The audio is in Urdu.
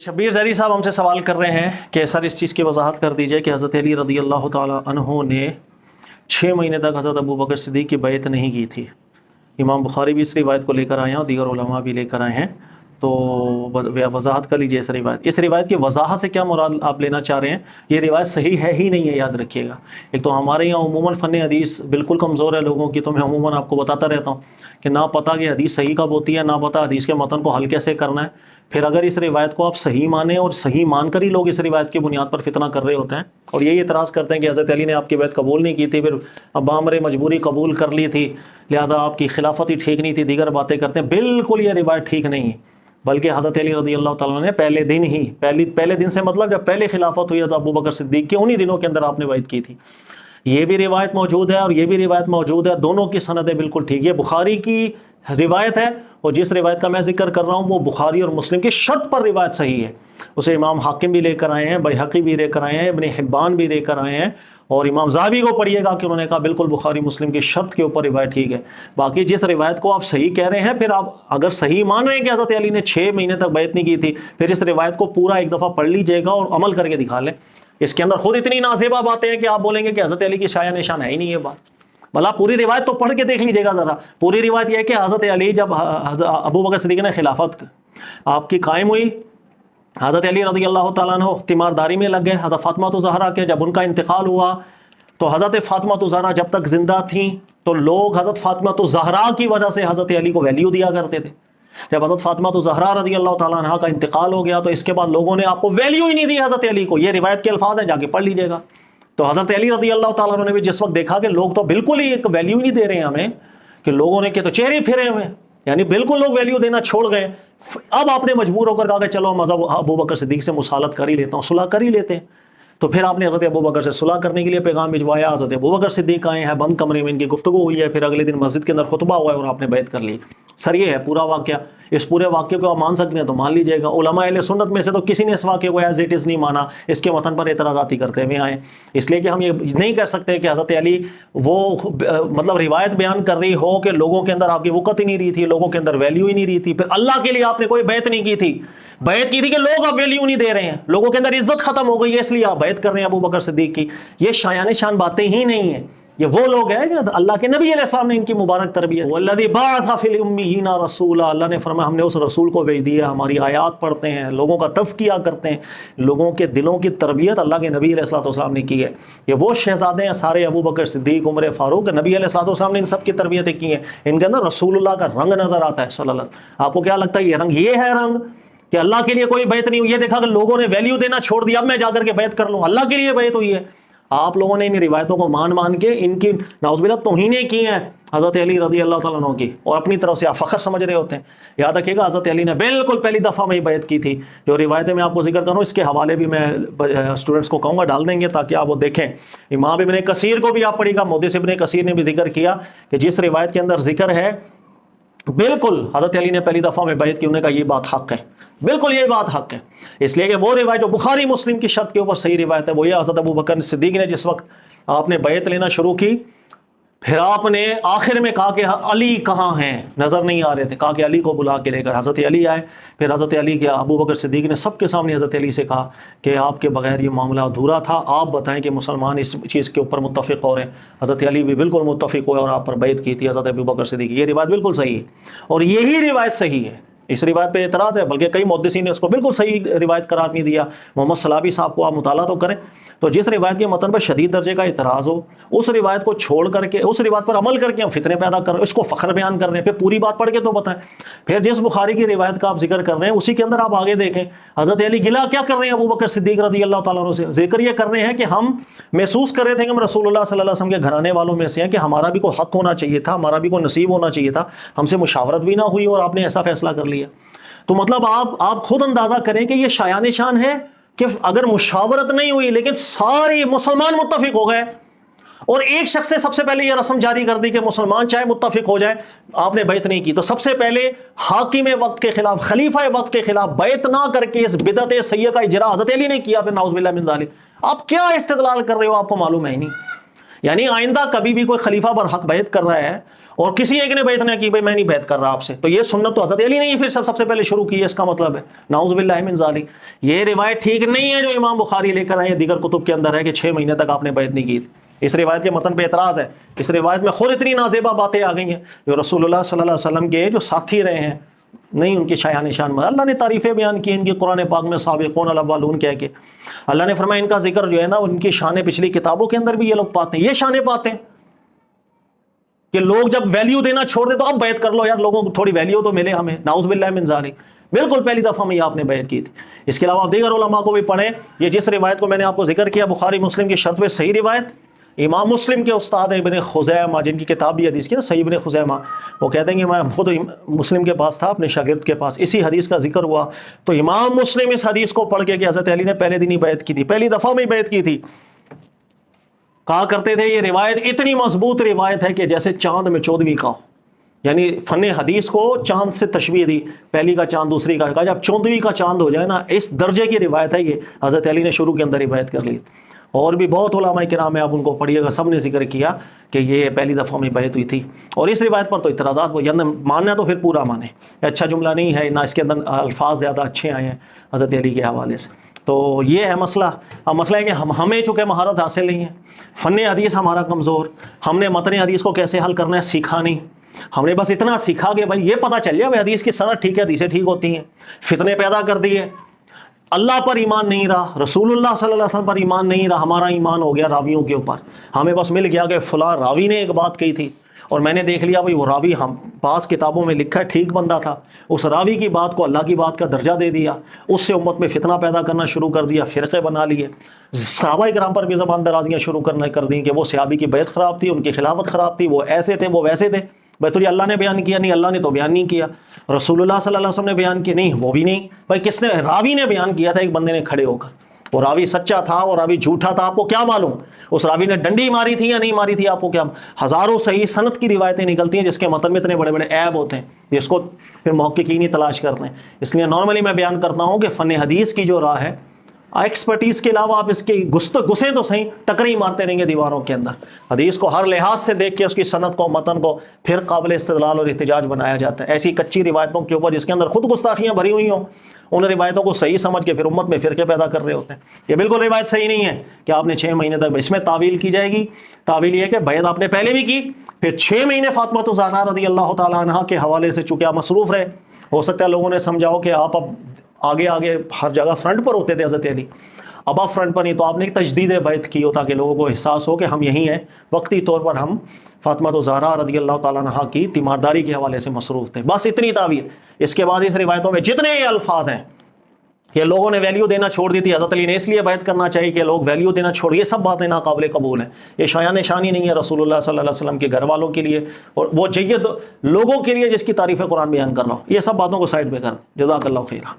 شبیر زہری صاحب ہم سے سوال کر رہے ہیں کہ سر اس چیز کی وضاحت کر دیجئے کہ حضرت علی رضی اللہ تعالی عنہ نے 6 مہینے تک حضرت ابو بکر صدیق کی بیعت نہیں کی تھی۔ امام بخاری بھی اس روایت کو لے کر آئے ہیں اور دیگر علماء بھی لے کر آئے ہیں، تو وضاحت کر لیجئے اس روایت۔ اس روایت کی وضاحت سے کیا مراد آپ لینا چاہ رہے ہیں؟ یہ روایت صحیح ہے ہی نہیں ہے، یاد رکھیے گا۔ ایک تو ہمارے یہاں عموماً فن حدیث بالکل کمزور ہے لوگوں کی، تو میں عموماً آپ کو بتاتا رہتا ہوں کہ نہ پتہ کہ حدیث صحیح کب ہوتی ہے، نہ پتہ حدیث کے متن کو حل کیسے کرنا ہے۔ پھر اگر اس روایت کو آپ صحیح مانیں اور صحیح مان کر ہی لوگ اس روایت کی بنیاد پر فتنہ کر رہے ہوتے ہیں اور یہی اعتراض کرتے ہیں کہ حضرت علی نے آپ کی بیعت قبول نہیں کی تھی، پھر اب بامر مجبوری قبول کر لی تھی، لہذا آپ کی خلافت ہی ٹھیک نہیں تھی، دیگر باتیں کرتے ہیں۔ بالکل یہ روایت ٹھیک نہیں ہے، بلکہ حضرت علی رضی اللہ تعالیٰ نے پہلے دن سے مطلب جب پہلے خلافت ہوئی تو ابو بکر صدیق کے انہی دنوں کے اندر آپ نے بیعت کی تھی۔ یہ بھی روایت موجود ہے اور یہ بھی روایت موجود ہے، دونوں کی سندیں بالکل ٹھیک۔ یہ بخاری کی روایت ہے اور جس روایت کا میں ذکر کر رہا ہوں وہ بخاری اور مسلم کی شرط پر روایت صحیح ہے۔ اسے امام حاکم بھی لے کر آئے ہیں، بیہقی بھی لے کر آئے ہیں، ابن حبان بھی لے کر آئے ہیں، اور امام ذہبی کو پڑھیے گا کہ انہوں نے کہا بالکل بخاری مسلم کی شرط کے اوپر روایت ٹھیک ہے۔ باقی جس روایت کو آپ صحیح کہہ رہے ہیں، پھر آپ اگر صحیح مان رہے ہیں کہ حضرت علی نے 6 مہینے تک بیعت نہیں کی تھی، پھر اس روایت کو پورا ایک دفعہ پڑھ لیجئے گا اور عمل کر کے دکھا لیں۔ اس کے اندر خود اتنی نازیبا باتیں ہیں کہ آپ بولیں گے کہ حضرت علی کی شایع نشان ہے ہی نہیں یہ بات۔ بھلا پوری روایت تو پڑھ کے دیکھ لیجئے گا ذرا۔ پوری روایت یہ ہے کہ حضرت علی جب ابو بکر صدیق نے خلافت آپ کی قائم ہوئی، حضرت علی رضی اللہ تعالیٰ عنہ تیمارداری میں لگ گئے۔ حضرت فاطمہ زہرا کے جب ان کا انتقال ہوا تو حضرت فاطمہ زہرا جب تک زندہ تھیں تو لوگ حضرت فاطمہ زہرا کی وجہ سے حضرت علی کو ویلیو دیا کرتے تھے۔ جب حضرت فاطمہ زہرا رضی اللہ تعالیٰ عنہ کا انتقال ہو گیا تو اس کے بعد لوگوں نے آپ کو ویلیو ہی نہیں دی حضرت علی کو۔ یہ روایت کے الفاظ ہیں، جا کے پڑھ لیجئے گا۔ تو حضرت علی رضی اللہ تعالیٰ عنہ نے بھی جس وقت دیکھا کہ لوگ تو بالکل ہی ایک ویلیو ہی نہیں دے رہے ہیں ہمیں، کہ لوگوں نے کہ تو چہرے پھرے ہوئے، یعنی بالکل لوگ ویلیو دینا چھوڑ گئے، اب آپ نے مجبور ہو کر کہا کہ چلو مذہب ابو بکر صدیق سے مصالحت کر ہی لیتا ہوں، صلح کر ہی لیتے ہیں۔ تو پھر آپ نے حضرت ابو بکر سے صلح کرنے کے لیے پیغام بھجوایا، حضرت ابو بکر صدیق آئے ہیں، بند کمرے میں ان کی گفتگو ہوئی ہے، پھر اگلے دن مسجد کے اندر خطبہ ہوا ہے اور آپ نے بیعت کر لی۔ سر یہ ہے پورا واقعہ۔ اس پورے واقعے کو آپ مان سکتے ہیں تو مان لیجئے گا۔ علماء اہل سنت میں سے تو کسی نے اس واقعے کو ایز اٹ از نہیں مانا، اس کے متن پر اعتراضاتی کرتے ہوئے آئے، اس لیے کہ ہم یہ نہیں کر سکتے کہ حضرت علی وہ مطلب روایت بیان کر رہی ہو کہ لوگوں کے اندر آپ کی وقت ہی نہیں رہی تھی، لوگوں کے اندر ویلیو ہی نہیں رہی تھی، پھر اللہ کے لیے آپ نے کوئی بیعت نہیں کی تھی، بیعت کی تھی کہ لوگ اب ویلیو نہیں دے رہے ہیں، لوگوں کے اندر عزت ختم ہو گئی ہے، اس لیے آپ بیعت کر رہے ہیں ابو بکر صدیق کی۔ یہ شایان شان باتیں ہی نہیں ہیں، یہ وہ لوگ ہیں کہ اللہ کے نبی علیہ السلام نے ان کی مبارک تربیت۔ والذی بعث فی الامیین رسولا، اللہ نے فرمایا ہم نے اس رسول کو بھیج دیا، ہماری آیات پڑھتے ہیں، لوگوں کا تزکیہ کرتے ہیں، لوگوں کے دلوں کی تربیت اللہ کے نبی علیہ السلام نے کی ہے۔ یہ وہ شہزادے ہیں سارے، ابو بکر صدیق، عمر فاروق، نبی علیہ السلام نے ان سب کی تربیتیں کی ہیں، ان کے اندر رسول اللہ کا رنگ نظر آتا ہے صلی اللہ علیہ وسلم۔ آپ کو کیا لگتا ہے یہ رنگ یہ ہے رنگ کہ اللہ کے لیے کوئی بیعت نہیں ہوئی؟ یہ دیکھا کہ لوگوں نے ویلیو دینا چھوڑ دیا، اب میں جا کر کے بیعت کر لوں، اللہ کے لیے بیعت ہوئی ہے۔ آپ لوگوں نے ان روایتوں کو مان کے ان کی نعوذ باللہ توہینیں کی ہیں حضرت علی رضی اللہ تعالیٰ عنہ کی، اور اپنی طرف سے آپ فخر سمجھ رہے ہوتے ہیں۔ یاد رکھیے گا حضرت علی نے بالکل پہلی دفعہ میں بیعت کی تھی۔ جو روایتیں میں آپ کو ذکر کروں اس کے حوالے بھی میں اسٹوڈنٹس کو کہوں گا ڈال دیں گے تاکہ آپ وہ دیکھیں۔ امام ابن کثیر کو بھی آپ پڑھیے گا، محدث ابن کثیر نے بھی ذکر کیا کہ جس روایت کے اندر ذکر ہے بالکل حضرت علی نے پہلی دفعہ میں بیعت کی، انہوں نے کہا یہ بات حق ہے، بالکل یہ بات حق ہے، اس لیے کہ وہ روایت جو بخاری مسلم کی شرط کے اوپر صحیح روایت ہے وہ یہ حضرت ابو بکر صدیق نے جس وقت آپ نے بیعت لینا شروع کی، پھر آپ نے آخر میں کہا کہ علی کہاں ہیں، نظر نہیں آ رہے تھے، کہا کہ علی کو بلا کے لے کر حضرت علی آئے۔ پھر حضرت علی کے ابو بکر صدیق نے سب کے سامنے حضرت علی سے کہا کہ آپ کے بغیر یہ معاملہ ادھورا تھا، آپ بتائیں کہ مسلمان اس چیز کے اوپر متفق ہو رہے ہیں۔ حضرت علی بھی بالکل متفق ہوئے اور آپ پر بیعت کی تھی حضرت ابو بکر صدیق۔ یہ روایت بالکل صحیح ہے اور یہی روایت صحیح ہے، اس روایت پہ اعتراض ہے، بلکہ کئی محدثین نے اس کو بالکل صحیح روایت قرار نہیں دیا۔ محمد صلابی صاحب کو آپ مطالعہ تو کریں، تو جس روایت کے متن پر شدید درجے کا اعتراض ہو اس روایت کو چھوڑ کر کے اس روایت پر عمل کر کے ہم فتنے پیدا کر رہے ہیں، اس کو فخر بیان کر رہے ہیں، پھر پوری بات پڑھ کے تو بتائیں۔ پھر جس بخاری کی روایت کا آپ ذکر کر رہے ہیں اسی کے اندر آپ آگے دیکھیں حضرت علی گلہ کیا کر رہے ہیں ابو بکر صدیق رضی اللہ تعالیٰ عنہ سے، ذکر یہ کر رہے ہیں کہ ہم محسوس کر رہے تھے کہ ہم رسول اللہ صلی اللہ علیہ وسلم کے گھرانے والوں میں سے ہیں، کہ ہمارا بھی کوئی حق ہونا چاہیے تھا، ہمارا بھی کوئی نصیب ہونا چاہیے تھا، ہم سے مشاورت بھی نہ ہوئی اور آپ نے ایسا فیصلہ کر لیا۔ تو مطلب آپ خود اندازہ کریں کہ یہ شایان شان ہے کہ اگر مشاورت نہیں ہوئی لیکن سارے مسلمان متفق ہو گئے اور ایک شخص نے سب سے پہلے یہ رسم جاری کر دی کہ مسلمان چاہے متفق ہو جائے، آپ نے بیعت نہیں کی، تو سب سے پہلے حاکم وقت کے خلاف، خلیفہ وقت کے خلاف بیعت نہ کر کے اس بدعت سیئہ کا اجرا حضرت علی نے کیا، پھر نعوذ باللہ من ذالک۔ آپ کیا استدلال کر رہے ہو، آپ کو معلوم ہے نہیں؟ یعنی آئندہ کبھی بھی کوئی خلیفہ برحق بیعت کر رہا ہے اور کسی ایک نے بیعت نہ کی بھائی میں نہیں بیعت کر رہا آپ سے، تو یہ سنت تو حضرت علی نے ہی پھر سب سے پہلے شروع کی ہے، اس کا مطلب ہے نعوذ باللہ من ذالک۔ یہ روایت ٹھیک نہیں ہے جو امام بخاری لے کر آئے، دیگر کتب کے اندر ہے کہ 6 مہینے تک آپ نے بیعت نہیں کی تھی۔ اس روایت کے متن پہ اعتراض ہے، اس روایت میں خود اتنی نازیبا باتیں آ گئی ہیں جو رسول اللہ صلی اللہ علیہ وسلم کے جو ساتھی رہے ہیں نہیں ان کی شایان شان میں اللہ نے تعریفیں بیان کی ان کی قرآن پاک میں، سابقون الاولون کہہ کے اللہ نے فرمایا ان کا ذکر جو ہے نا ان کی شان پچھلی کتابوں کے اندر بھی یہ لوگ پاتے ہیں، یہ شانیں پاتے ہیں کہ لوگ جب ویلیو دینا چھوڑ دے تو اب بیعت کر لو یار، لوگوں کو تھوڑی ویلیو تو ملے ہمیں، نعوذ باللہ من ذالک۔ بالکل پہلی دفعہ میں یہ آپ نے بیعت کی تھی۔ اس کے علاوہ آپ دیگر علماء کو بھی پڑھیں، یہ جس روایت کو میں نے آپ کو ذکر کیا بخاری مسلم کی شرط پہ صحیح روایت، امام مسلم کے استاد ابن خزیمہ جن کی کتاب بھی حدیث کی نا صحیح ابن خزیمہ، وہ کہتے ہیں کہ میں خود مسلم کے پاس تھا اپنے شاگرد کے پاس، اسی حدیث کا ذکر ہوا تو امام مسلم اس حدیث کو پڑھ کے کہ حضرت علی نے پہلے دن ہی بیعت کی تھی، پہلی دفعہ میں ہی بیعت کی تھی، کہا کرتے تھے یہ روایت اتنی مضبوط روایت ہے کہ جیسے چاند میں 14ویں کا ہو، یعنی فن حدیث کو چاند سے تشبیہ دی، پہلی کا چاند دوسری کا، کہا جب 14ویں کا چاند ہو جائے نا، اس درجے کی روایت ہے یہ، حضرت علی نے شروع کے اندر ہی بیعت کر لی۔ اور بھی بہت علماء کرام ہیں، آپ ان کو پڑھیے گا، سب نے ذکر کیا کہ یہ پہلی دفعہ میں بیعت ہوئی تھی۔ اور اس روایت پر تو اعتراضات وہ یعنی ماننا تو پھر پورا مانے، اچھا جملہ نہیں ہے نہ اس کے اندر الفاظ زیادہ اچھے آئے ہیں حضرت علی کے حوالے سے، تو یہ ہے مسئلہ۔ اب مسئلہ ہے کہ ہمیں چونکہ مہارت حاصل نہیں ہے، فن حدیث ہمارا کمزور، ہم نے متن حدیث کو کیسے حل کرنا ہے سیکھا نہیں، ہم نے بس اتنا سیکھا کہ بھائی یہ پتہ چل جائے بھائی حدیث کی سند ٹھیک ہے، حدیثیں ٹھیک ہوتی ہیں، فتنے پیدا کر دیے، اللہ پر ایمان نہیں رہا، رسول اللہ صلی اللہ علیہ وسلم پر ایمان نہیں رہا، ہمارا ایمان ہو گیا راویوں کے اوپر، ہمیں بس مل گیا کہ فلاں راوی نے ایک بات کہی تھی اور میں نے دیکھ لیا بھائی وہ راوی ہم بعض کتابوں میں لکھا ہے ٹھیک بندہ تھا، اس راوی کی بات کو اللہ کی بات کا درجہ دے دیا، اس سے امت میں فتنہ پیدا کرنا شروع کر دیا، فرقے بنا لیے، صحابہ کرام پر بھی زبان درازیاں شروع کر دیں کہ وہ صحابی کی بیعت خراب تھی، ان کی خلافت خراب تھی، وہ ایسے تھے وہ ویسے تھے، بھائی تو یہ اللہ نے بیان کیا نہیں، اللہ نے تو بیان نہیں کیا، رسول اللہ صلی اللہ علیہ وسلم نے بیان کیا نہیں، وہ بھی نہیں، بھائی کس نے؟ راوی نے بیان کیا تھا ایک بندے نے کھڑے ہو کر، وہ راوی سچا تھا اور راوی جھوٹا تھا، آپ کو کیا معلوم اس راوی نے ڈنڈی ماری تھی یا نہیں ماری تھی، آپ کو کیا؟ ہزاروں صحیح سند کی روایتیں نکلتی ہیں جس کے متن میں اتنے بڑے بڑے عیب ہوتے ہیں جس کو پھر محققین ہی تلاش کرتے ہیں۔ اس لیے نارملی میں بیان کرتا ہوں کہ فن حدیث کی جو راہ ہے ایکسپرٹیز کے علاوہ آپ اس کے گھسے تو صحیح ٹکریں مارتے رہیں گے دیواروں کے اندر، حدیث کو ہر لحاظ سے دیکھ کے اس کی سند کو متن کو پھر قابل استدلال اور احتجاج بنایا جاتا ہے۔ ایسی کچی روایتوں کے اوپر جس کے اندر خود گستاخیاں بھری ہوئی ہوں ان روایتوں کو صحیح سمجھ کے پھر امت میں فرقے پیدا کر رہے ہوتے ہیں، یہ بالکل روایت صحیح نہیں ہے کہ آپ نے 6 مہینے تک، اس میں تعویل کی جائے گی، تعویل یہ ہے کہ بیعت آپ نے پہلے بھی کی، پھر 6 مہینے فاطمہ الزہرا رضی اللہ تعالیٰ عنہا کے حوالے سے چونکہ آپ مصروف رہے، ہو سکتا ہے لوگوں نے سمجھاؤ کہ آپ اب آگے ہر جگہ فرنٹ پر ہوتے تھے حضرت علی، اب آپ فرنٹ پر نہیں، تو آپ نے ایک تجدید بیعت کی ہو تاکہ لوگوں کو احساس ہو کہ ہم یہی ہیں، وقتی طور پر ہم فاطمہ الزہرا رضی اللہ تعالیٰ عنہا کی تیمارداری کے حوالے سے مصروف تھے، بس اتنی تعویل۔ اس کے بعد اس روایتوں میں جتنے یہ الفاظ ہیں کہ لوگوں نے ویلیو دینا چھوڑ دی تھی، حضرت علی نے اس لیے بیعت کرنا چاہیے کہ لوگ ویلیو دینا چھوڑ، یہ سب باتیں ناقابل قبول ہیں، یہ شایان شانی نہیں ہے رسول اللہ صلی اللہ علیہ وسلم کے گھر والوں کے لیے اور وہ جید لوگوں کے لیے جس کی تعریف قرآن بیان کر رہا ہوں، یہ سب باتوں کو سائڈ پہ کر، جزاک اللہ خیر۔